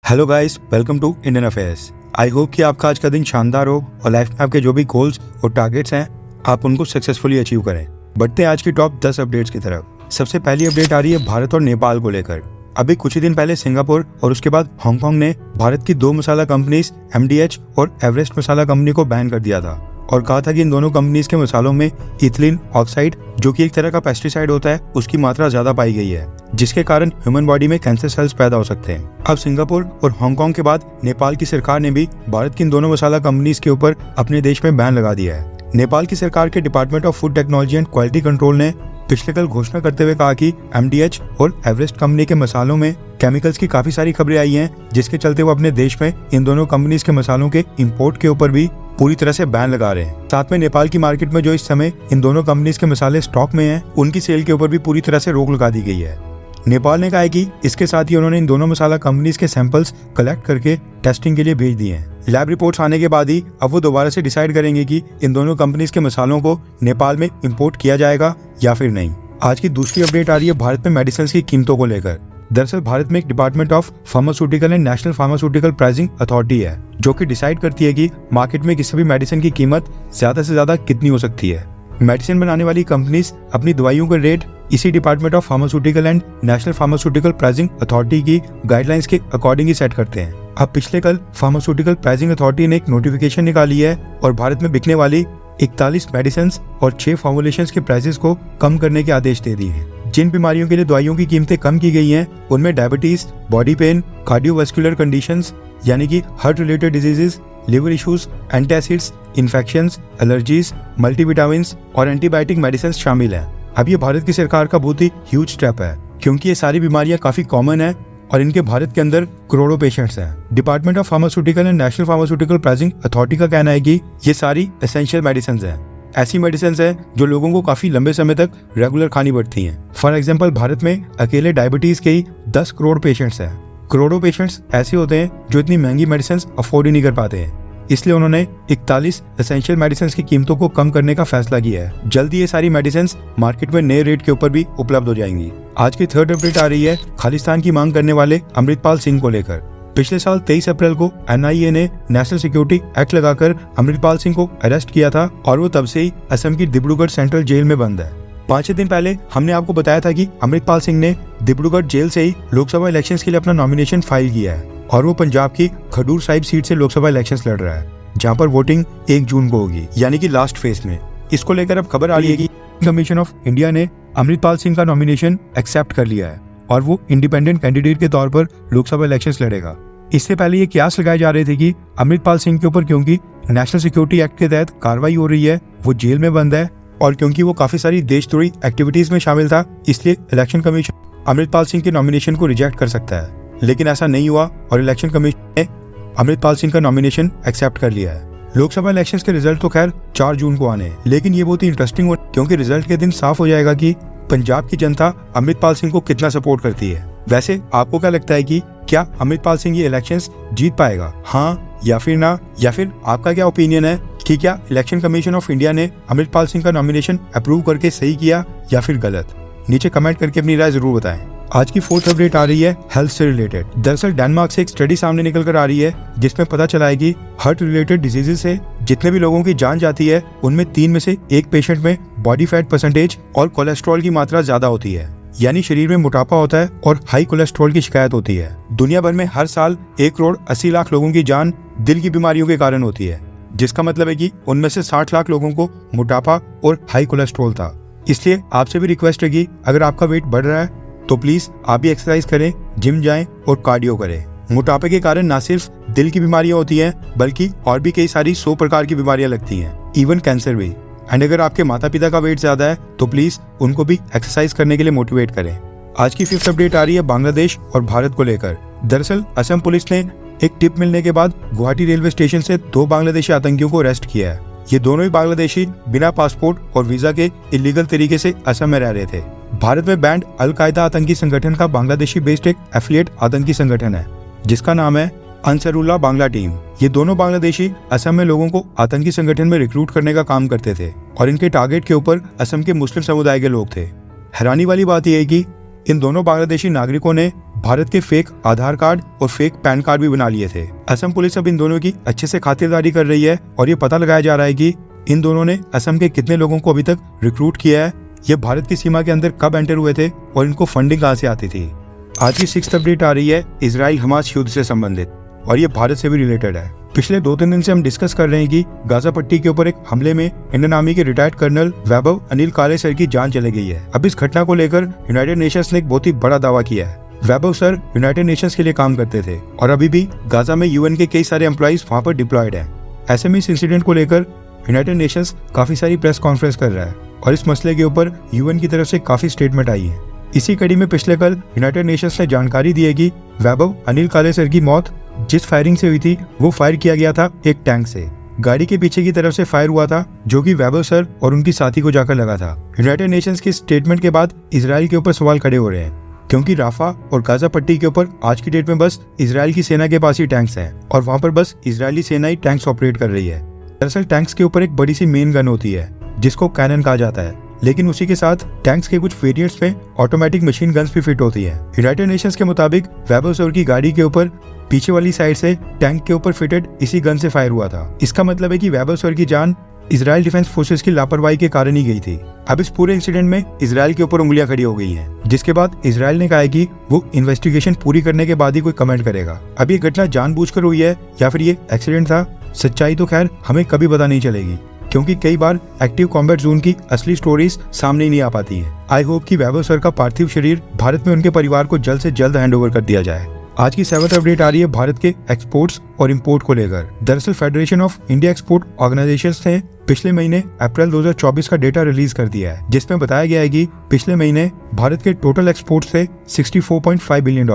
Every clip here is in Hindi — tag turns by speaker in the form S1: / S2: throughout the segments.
S1: Hello guys, welcome to Indian affairs. I hope कि आपका आज का दिन शानदार हो और लाइफ में आपके जो भी गोल्स और टारगेट्स हैं आप उनको सक्सेसफुली अचीव करें। बढ़ते हैं आज की टॉप 10 अपडेट्स की तरफ। सबसे पहली अपडेट आ रही है भारत और नेपाल को लेकर। अभी कुछ ही दिन पहले सिंगापुर और उसके बाद हांगकांग ने भारत की 2 मसाला कंपनीज MDH और एवरेस्ट मसाला कंपनी को बैन कर दिया था और कहा था कि इन दोनों कंपनीज के मसालों में इथिलीन ऑक्साइड, जो कि एक तरह का पेस्टिसाइड होता है, उसकी मात्रा ज्यादा पाई गई है, जिसके कारण ह्यूमन बॉडी में कैंसर सेल्स पैदा हो सकते हैं। अब सिंगापुर और हांगकांग के बाद नेपाल की सरकार ने भी भारत की इन दोनों मसाला कंपनीज के ऊपर अपने देश में बैन लगा दिया है। नेपाल की सरकार के department of food technology and quality control ने पिछले कल घोषणा करते हुए कहा कि MDH और एवरेस्ट कंपनी के मसालों में केमिकल्स की काफी सारी खबरें आई हैं, जिसके चलते वो अपने देश में इन दोनों कंपनीज के मसालों के इंपोर्ट के ऊपर भी पूरी तरह से बैन लगा रहे हैं। साथ में नेपाल की मार्केट में जो इस समय इन दोनों कंपनीज के मसाले स्टॉक में हैं, उनकी सेल के ऊपर भी पूरी तरह से रोक लगा दी गई है। नेपाल ने कहा है कि इसके साथ ही उन्होंने इन दोनों मसाला कंपनीज के सैंपल्स कलेक्ट करके टेस्टिंग के लिए भेज दिए हैं। लैब रिपोर्ट्स आने के बाद ही अब वो दोबारा से डिसाइड करेंगे कि इन दोनों कंपनीज के मसालों को नेपाल में इंपोर्ट किया जाएगा या फिर नहीं। आज की दूसरी अपडेट आ रही है भारत में मेडिसिन की कीमतों को लेकर। दरअसल भारत में एक department of pharmaceutical and national pharmaceutical pricing authority है, जो कि डिसाइड करती है कि मार्केट में किसी भी मेडिसिन की कीमत ज्यादा से ज्यादा कितनी हो सकती है। मेडिसिन बनाने वाली कंपनीज अपनी दवाइयों के रेट इसी department of pharmaceutical and national pharmaceutical pricing authority की गाइडलाइंस के अकॉर्डिंग ही सेट करते हैं। अब पिछले कल फार्मास्यूटिकल प्राइसिंग अथॉरिटी ने एक नोटिफिकेशन निकाली है और भारत में बिकने वाली 41 मेडिसिन और 6 फॉर्मुलेशंस के प्राइसेस को कम करने के आदेश दे दिए हैं। जिन बीमारियों के लिए दवाइयों की कीमतें कम की गई हैं, उनमें diabetes, body pain, cardiovascular conditions यानी कि heart related diseases, liver issues, antacids, infections, allergies, multivitamins और एंटीबायोटिक मेडिसिन शामिल हैं। अब ये भारत की सरकार का बहुत ही ह्यूज स्टेप है, क्योंकि ये सारी बीमारियां काफी कॉमन है और इनके भारत के अंदर करोड़ों पेशेंट्स हैं। Department of pharmaceutical and national pharmaceutical pricing authority का कहना है कि ये सारी एसेंशियल मेडिसिन हैं, ऐसी मेडिसिन हैं जो लोगों को काफी लंबे समय तक रेगुलर खानी पड़ती हैं। फॉर एग्जांपल भारत में अकेले डायबिटीज के ही 10 करोड़ पेशेंट्स हैं। करोड़ों पेशेंट्स ऐसे होते हैं जो इतनी महंगी मेडिसिन अफोर्ड ही नहीं कर पाते हैं, इसलिए उन्होंने 41 एसेंशियल मेडिसिन की कीमतों को कम करने का फैसला किया है। जल्दी ये सारी मेडिसिन मार्केट में नए रेट के ऊपर भी उपलब्ध हो जाएंगी। आज की थर्ड अपडेट आ रही है खालिस्तान की मांग करने वाले अमृतपाल सिंह को लेकर। पिछले साल 23 अप्रैल को NIA ने नेशनल सिक्योरिटी एक्ट लगाकर अमृतपाल सिंह को अरेस्ट किया था और वो तब से ही असम की डिब्रूगढ़ सेंट्रल जेल में बंद है। 5 दिन पहले हमने आपको बताया था कि अमृतपाल सिंह ने डिब्रूगढ़ जेल से ही लोकसभा इलेक्शंस के लिए अपना नॉमिनेशन फाइल किया है और वो पंजाब की खडूर साहिब सीट से लोकसभा इलेक्शंस लड़ रहा है, जहां पर वोटिंग 1 जून को होगी, यानी कि लास्ट फेज में। इसको लेकर अब खबर आ रही है कि कमीशन ऑफ इंडिया ने अमृतपाल सिंह का नॉमिनेशन एक्सेप्ट कर लिया है और वो इंडिपेंडेंट कैंडिडेट के तौर पर लोकसभा इलेक्शंस लड़ेगा। इससे पहले ये कयास लगाए जा रहे थे कि अमृतपाल सिंह के ऊपर क्योंकि नेशनल सिक्योरिटी एक्ट के तहत कार्रवाई हो रही है, वो जेल में बंद है और क्योंकि वो काफी सारी देशद्रोही एक्टिविटीज में शामिल था, इसलिए इलेक्शन कमीशन अमृतपाल सिंह के नॉमिनेशन को रिजेक्ट कर सकता है। लेकिन ऐसा नहीं हुआ और इलेक्शन कमीशन ने अमृतपाल सिंह का नॉमिनेशन एक्सेप्ट कर लिया है। लोकसभा इलेक्शंस के रिजल्ट तो खैर 4 जून को आने हैं, लेकिन ये बहुत ही इंटरेस्टिंग हो क्योंकि रिजल्ट के दिन साफ हो जाएगा कि पंजाब की जनता अमृतपाल सिंह को कितना सपोर्ट करती है। वैसे आपको क्या लगता है कि क्या अमृतपाल सिंह ये इलेक्शंस जीत पाएगा, हाँ या फिर ना? या फिर आपका क्या ओपिनियन है कि क्या इलेक्शन कमीशन ऑफ इंडिया ने अमृतपाल सिंह का नॉमिनेशन अप्रूव करके सही किया या फिर गलत? नीचे कमेंट करके अपनी राय जरूर बताएं। आज की फोर्थ अपडेट आ रही है हेल्थ से रिलेटेड। दरअसल डेनमार्क से एक स्टडी सामने निकल कर आ रही है, जिसमें पता चला है कि हार्ट रिलेटेड डिजीजेस से जितने भी लोगों की जान जाती है, उनमें 3 में से 1 पेशेंट में बॉडी फैट परसेंटेज और कोलेस्ट्रॉल की मात्रा ज्यादा होती है, यानी शरीर में मोटापा होता है और हाई कोलेस्ट्रॉल की शिकायत होती है। दुनिया भर में हर साल 1 करोड़ 80 लाख लोगों की जान दिल की बीमारियों के कारण होती है, जिसका मतलब है कि उनमें से 60 लाख लोगों को मोटापा और हाई कोलेस्ट्रॉल था। इसलिए आपसे भी रिक्वेस्ट है कि अगर आपका वेट बढ़ रहा है तो प्लीज आप भी एक्सरसाइज करें, जिम जाएं और कार्डियो करें। मोटापे के कारण न सिर्फ दिल की बीमारियां होती हैं, बल्कि और भी कई सारी 100 प्रकार की बीमारियां लगती हैं, इवन कैंसर भी। एंड अगर आपके माता पिता का वेट ज्यादा है तो प्लीज उनको भी एक्सरसाइज करने के लिए मोटिवेट करें। आज की 5th अपडेट आ रही है बांग्लादेश और भारत को लेकर। दरअसल असम पुलिस ने एक टिप मिलने के बाद गुवाहाटी रेलवे स्टेशन से 2 बांग्लादेशी आतंकियों को अरेस्ट किया है। ये दोनों ही बांग्लादेशी बिना पासपोर्ट और वीजा के इलीगल तरीके से असम में रह रहे थे। भारत में बैंड अल-कायदा आतंकी संगठन का बांग्लादेशी बेस्ड एक एफिलिएट आतंकी संगठन है, जिसका नाम है अंसरुल्लाह बांग्ला टीम। ये दोनों बांग्लादेशी असम में लोगों को आतंकी संगठन में रिक्रूट करने का काम करते थे और इनके टारगेट के ऊपर असम के मुस्लिम समुदाय के लोग थे। हैरानी वाली बात यह है कि इन दोनों बांग्लादेशी नागरिकों ने भारत के फेक आधार कार्ड और फेक पैन कार्ड भी बना लिए थे। असम पुलिस अब इन दोनों की अच्छे से खातिरदारी कर रही है और ये पता लगाया जा रहा है कि इन दोनों ने असम के कितने लोगों को अभी तक रिक्रूट किया है, ये भारत की सीमा के अंदर कब एंटर हुए थे और इनको फंडिंग कहाँ से आती थी। आज की 6th अपडेट आ रही है इजराइल हमास युद्ध से संबंधित और ये भारत से भी रिलेटेड है। पिछले 2-3 दिन से हम डिस्कस कर रहे हैं कि गाजा पट्टी के ऊपर एक हमले में इंडियन आर्मी के रिटायर्ड कर्नल वैभव अनिल काले सर की जान चली गई है। अब इस घटना को लेकर यूनाइटेड नेशंस ने एक बहुत ही बड़ा दावा किया है। वैभव सर यूनाइटेड नेशंस के लिए काम करते थे और अभी भी गाजा में यूएन के कई सारे एम्प्लॉइज वहां पर डिप्लॉयड हैं। ऐसे में इस इंसिडेंट को लेकर यूनाइटेड नेशंस काफी सारी प्रेस कॉन्फ्रेंस कर रहा है और इस मसले के ऊपर यूएन की तरफ से काफी स्टेटमेंट आई है। इसी कड़ी में पिछले कल यूनाइटेड नेशंस ने जानकारी दी है कि वैभव अनिल काले सर की मौत जिस फायरिंग से हुई थी वो फायर किया गया था एक टैंक से। गाड़ी के पीछे की तरफ से फायर हुआ था जो कि वैभव सर और उनकी साथी को जाकर लगा था। यूनाइटेड नेशंस के स्टेटमेंट के बाद इजराइल के ऊपर सवाल खड़े हो रहे हैं क्योंकि राफा और गाजा पट्टी के ऊपर आज की डेट में बस इजराइल की सेना के पास ही टैंक्स हैं और वहां पर बस इजरायली सेना ही टैंक्स ऑपरेट कर रही है। दरअसल टैंक्स के ऊपर एक बड़ी सी मेन गन होती है जिसको कैनन कहा जाता है, लेकिन उसी के साथ टैंक्स के कुछ वेरिएंट्स में ऑटोमेटिक मशीन गन्स भी फिट होती है। यूनाइटेड नेशंस के मुताबिक वैभव सर की गाड़ी के ऊपर पीछे वाली साइड से टैंक के ऊपर फिटेड इसी गन से फायर हुआ था। इसका मतलब है कि वैभव सर की जान इजराइल डिफेंस फोर्सेस की लापरवाही के कारण ही गई थी। अब इस पूरे इंसिडेंट में इजराइल के ऊपर उंगलियां खड़ी हो गई हैं, जिसके बाद इजराइल ने कहा है कि वो इन्वेस्टिगेशन पूरी करने के बाद ही कोई कमेंट करेगा। अब ये घटना जानबूझकर हुई है या फिर ये एक्सीडेंट था, सच्चाई तो खैर हमें कभी पता नहीं चलेगी क्योंकि कई बार एक्टिव कॉम्बैट जोन की असली स्टोरीज सामने ही नहीं आ पाती है। आई होप कि वैभव सर का पार्थिव शरीर भारत में उनके परिवार को जल्द से जल्द हैंडओवर कर दिया जाए। आज की 7th अपडेट आ रही है भारत के एक्सपोर्ट्स और इंपोर्ट को लेकर। दरअसल federation of India export organisations ने पिछले महीने अप्रैल 2024 का डेटा रिलीज कर दिया है, जिसमें बताया गया है कि पिछले महीने भारत के टोटल एक्सपोर्ट्स थे $64.5 बिलियन,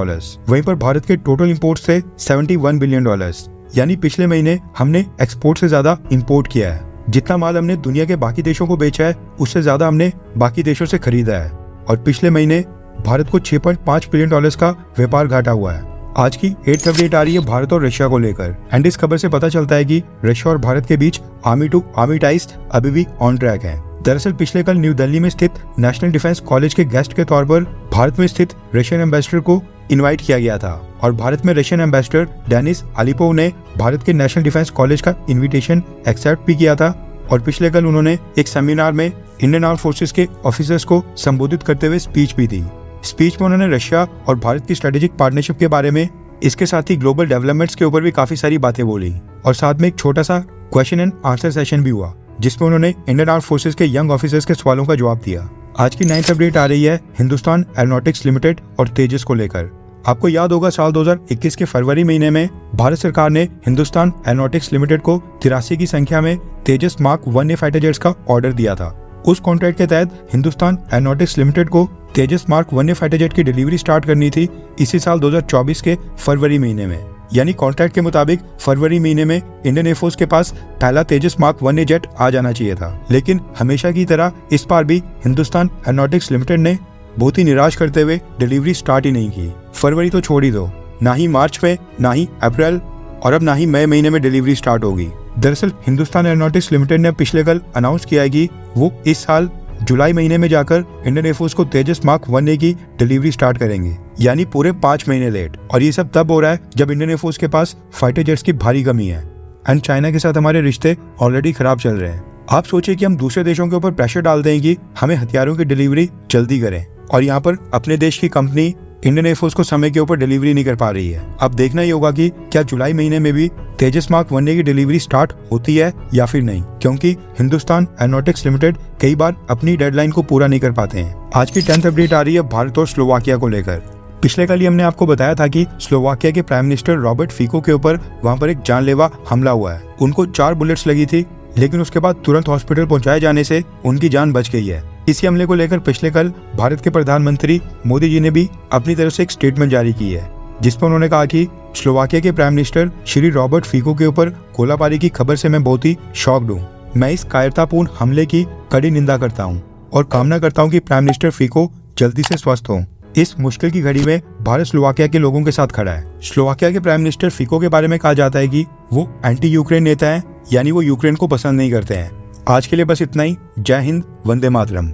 S1: वहीं पर भारत के टोटल इंपोर्ट्स थे $71 बिलियन। यानी पिछले महीने हमने एक्सपोर्ट से ज्यादा इंपोर्ट किया है। जितना माल हमने दुनिया के बाकी देशों को बेचा है उससे ज्यादा हमने बाकी देशों से खरीदा है और पिछले महीने भारत को $6.5 बिलियन का व्यापार घाटा हुआ है। आज की 8th अपडेट आ रही है भारत और रशिया को लेकर एंड इस खबर से पता चलता है कि रशिया और भारत के बीच आर्मी टू आर्मी टाइज अभी भी ऑन ट्रैक है। दरअसल पिछले कल न्यू दिल्ली में स्थित नेशनल डिफेंस कॉलेज के गेस्ट के तौर पर भारत में स्थित रशियन एम्बेसडर को इनवाइट किया गया था और भारत में रशियन एम्बेसडर डेनिस अलीपोव ने भारत के नेशनल डिफेंस कॉलेज का इन्विटेशन एक्सेप्ट भी किया था और पिछले कल उन्होंने एक सेमिनार में इंडियन आर्म फोर्सेस के ऑफिसर्स को संबोधित करते हुए स्पीच भी दी। स्पीच में उन्होंने रशिया और भारत की स्ट्रेटेजिक पार्टनरशिप के बारे में, इसके साथ ही ग्लोबल डेवलपमेंट्स के ऊपर भी काफी सारी बातें बोली और साथ में एक छोटा सा क्वेश्चन एंड आंसर सेशन भी हुआ जिसमें उन्होंने इंडियन आर्म फोर्सेस के यंग ऑफिसर्स के सवालों का जवाब दिया। आज की 9th अपडेट आ रही है हिंदुस्तान एरोनॉटिक्स लिमिटेड और तेजस को लेकर। आपको याद होगा साल 2021 के फरवरी महीने में भारत सरकार ने हिंदुस्तान एरोनॉटिक्स लिमिटेड को 83 की संख्या में तेजस मार्क 1A फाइटर जेट्स का ऑर्डर दिया था। उस कॉन्ट्रैक्ट के तहत हिंदुस्तान एरोनॉटिक्स लिमिटेड को तेजस मार्क 1A फाइटर जेट की डिलीवरी स्टार्ट करनी थी इसी साल 2024 के फरवरी महीने में। यानी कॉन्ट्रैक्ट के मुताबिक फरवरी महीने में इंडियन एयरफोर्स के पास पहला तेजस मार्क 1A जेट आ जाना चाहिए था, लेकिन हमेशा की तरह इस बार भी हिंदुस्तान एरोनॉटिक्स लिमिटेड ने बहुत ही निराश करते हुए डिलीवरी स्टार्ट ही नहीं की। फरवरी तो छोड़ ही दो, ना ही मार्च में, ना ही अप्रैल और अब ना ही मई महीने में डिलीवरी स्टार्ट होगी। दरअसल हिंदुस्तान एरोनॉटिक्स लिमिटेड ने पिछले कल अनाउंस किया है कि वो इस साल जुलाई महीने में जाकर इंडियन एयरफोर्स को तेजस मार्क 1A की डिलीवरी स्टार्ट करेंगे, यानी पूरे 5 महीने लेट। और ये सब तब हो रहा है जब इंडियन एयरफोर्स के पास फाइटर जेट्स की भारी कमी है एंड चाइना के साथ हमारे रिश्ते ऑलरेडी खराब चल रहे हैं। आप सोचिए कि हम दूसरे देशों के ऊपर प्रेशर डाल दें कि हमें हथियारों की डिलीवरी जल्दी करें और यहाँ पर अपने देश की कंपनी इंडियन एयरफोर्स को समय के ऊपर डिलीवरी नहीं कर पा रही है। अब देखना ही होगा कि क्या जुलाई महीने में भी तेजस मार्क 1A की डिलीवरी स्टार्ट होती है या फिर नहीं, क्योंकि हिंदुस्तान एरोनॉटिक्स लिमिटेड कई बार अपनी डेडलाइन को पूरा नहीं कर पाते हैं। आज की 10th अपडेट आ रही है भारत और स्लोवाकिया को लेकर। पिछले कल ही हमने आपको बताया था कि स्लोवाकिया के प्राइम मिनिस्टर रॉबर्ट फीको के ऊपर वहां पर एक जानलेवा हमला हुआ है। उनको 4 बुलेट्स लगी थी, लेकिन उसके बाद तुरंत हॉस्पिटल पहुंचाए जाने से उनकी जान बच गई है। इसी हमले को लेकर पिछले कल भारत के प्रधानमंत्री मोदी जी ने भी अपनी तरफ से एक स्टेटमेंट जारी की है, जिसमें उन्होंने कहा कि स्लोवाकिया के प्राइम मिनिस्टर श्री रॉबर्ट फीको के ऊपर गोलाबारी की खबर से मैं बहुत ही शॉक्ड हूँ। मैं इस कायरतापूर्ण हमले की कड़ी निंदा करता हूँ और कामना करता हूँ कि प्राइम मिनिस्टर फीको जल्दी से स्वस्थ हों। इस मुश्किल की घड़ी में भारत स्लोवाकिया के लोगों के साथ खड़ा है। स्लोवाकिया के प्राइम मिनिस्टर फीको के बारे में कहा जाता है कि वो एंटी यूक्रेन नेता हैं, यानी वो यूक्रेन को पसंद नहीं करते हैं। आज के लिए बस इतना ही। जय हिंद, वंदे मातरम।